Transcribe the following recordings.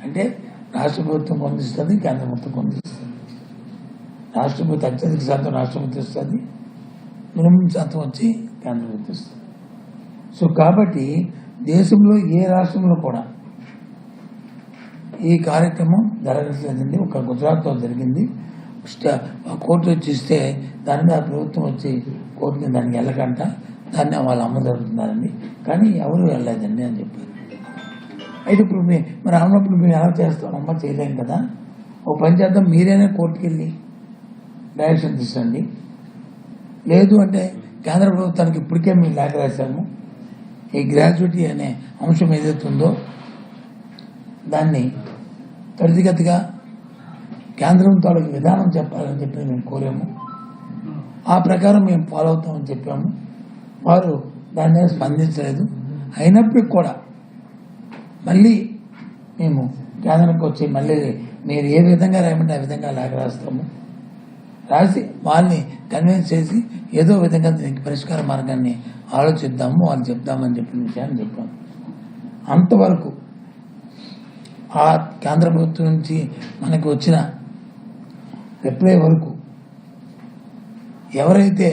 అంటే రాష్ట్ర ప్రభుత్వం పొందిస్తుంది, కేంద్ర ప్రభుత్వం పొందిస్తుంది. రాష్ట్ర ప్రభుత్వం అత్యధిక శాతం రాష్ట్ర ప్రభుత్వం ఇస్తుంది, మినిమం శాతం వచ్చి కేంద్ర ప్రభుత్వం ఇస్తుంది. సో కాబట్టి దేశంలో ఏ రాష్ట్రంలో కూడా ఈ కార్యక్రమం జరగట్లేదండి. ఒక గుజరాత్లో జరిగింది. కోర్టు వచ్చి ఇస్తే దాని మీద ప్రభుత్వం వచ్చి కోర్టుని దానికి వెళ్ళకంట, దాన్ని వాళ్ళు అమలు జరుగుతున్నారండి. కానీ ఎవరు వెళ్ళలేదండి అని చెప్పారు. అయితే ఇప్పుడు మరి అన్నప్పుడు మేము ఎలా చేస్తాం? అమ్మ చేయలేం కదా. ఓ పని చేద్దాం, మీరైనా కోర్టుకి వెళ్ళి డైరెక్షన్ తీసండి. లేదు అంటే కేంద్ర ప్రభుత్వానికి ఇప్పటికే మేము లేఖ రాశాము. ఈ గ్రాడ్యుయేటీ అనే అంశం ఏదైతే ఉందో దాన్ని త్వరితగతిగా కేంద్రం తాలూకు విధానం చెప్పాలని చెప్పి మేము కోరాము. ఆ ప్రకారం మేము ఫాలో అవుతామని చెప్పాము. వారు దాని మీద స్పందించలేదు. అయినప్పటికీ కూడా మళ్ళీ మేము కేంద్రానికి వచ్చి మళ్ళీ మీరు ఏ విధంగా రాయమంటే ఆ విధంగా లేఖ రాస్తాము. రాసి వాళ్ళని కన్విన్స్ చేసి ఏదో విధంగా దీనికి పరిష్కార మార్గాన్ని ఆలోచిద్దాము, వాళ్ళు చెప్దామని చెప్పిన విషయాన్ని చెప్పాము. అంతవరకు ఆ కేంద్ర ప్రభుత్వం నుంచి మనకు వచ్చిన రిప్లై వరకు ఎవరైతే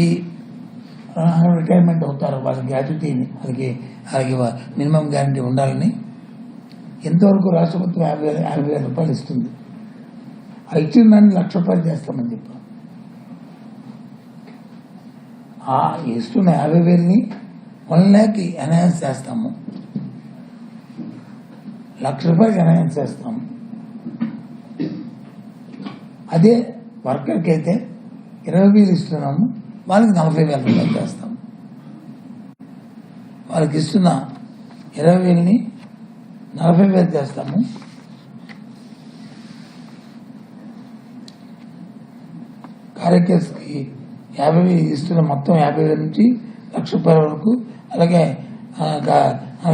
ఈ రిటైర్మెంట్ అవుతారో వాళ్ళ గ్రాట్యుటీని వాళ్ళకి మినిమం గ్యారంటీ ఉండాలని ఎంతవరకు రాష్ట్ర ప్రభుత్వం 50,000 రూపాయలు ఇస్తుంది. ఆ ఇచ్చిన దాన్ని 1,00,000 రూపాయలు చేస్తామని చెప్పాం. ఆ ఇస్తున్న 50,000ని 1 lakh ఎన్హాన్స్ చేస్తాము, 1,00,000 రూపాయలు ఎన్హాన్స్ చేస్తాము. అదే వర్కర్కి అయితే 20,000 ఇస్తున్నాము, వాళ్ళకి 40,000 రూపాయలు చేస్తాము. వాళ్ళకి ఇస్తున్న 20,000ని 40,000 చేస్తాము. కార్యకర్తకి 50,000 ఇస్తున్న మొత్తం 50,000 నుంచి 1,00,000 రూపాయల వరకు, అలాగే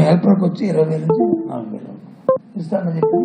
హెల్పర్కి వచ్చి 20,000 నుంచి 40,000 వరకు ఇస్తామని చెప్పి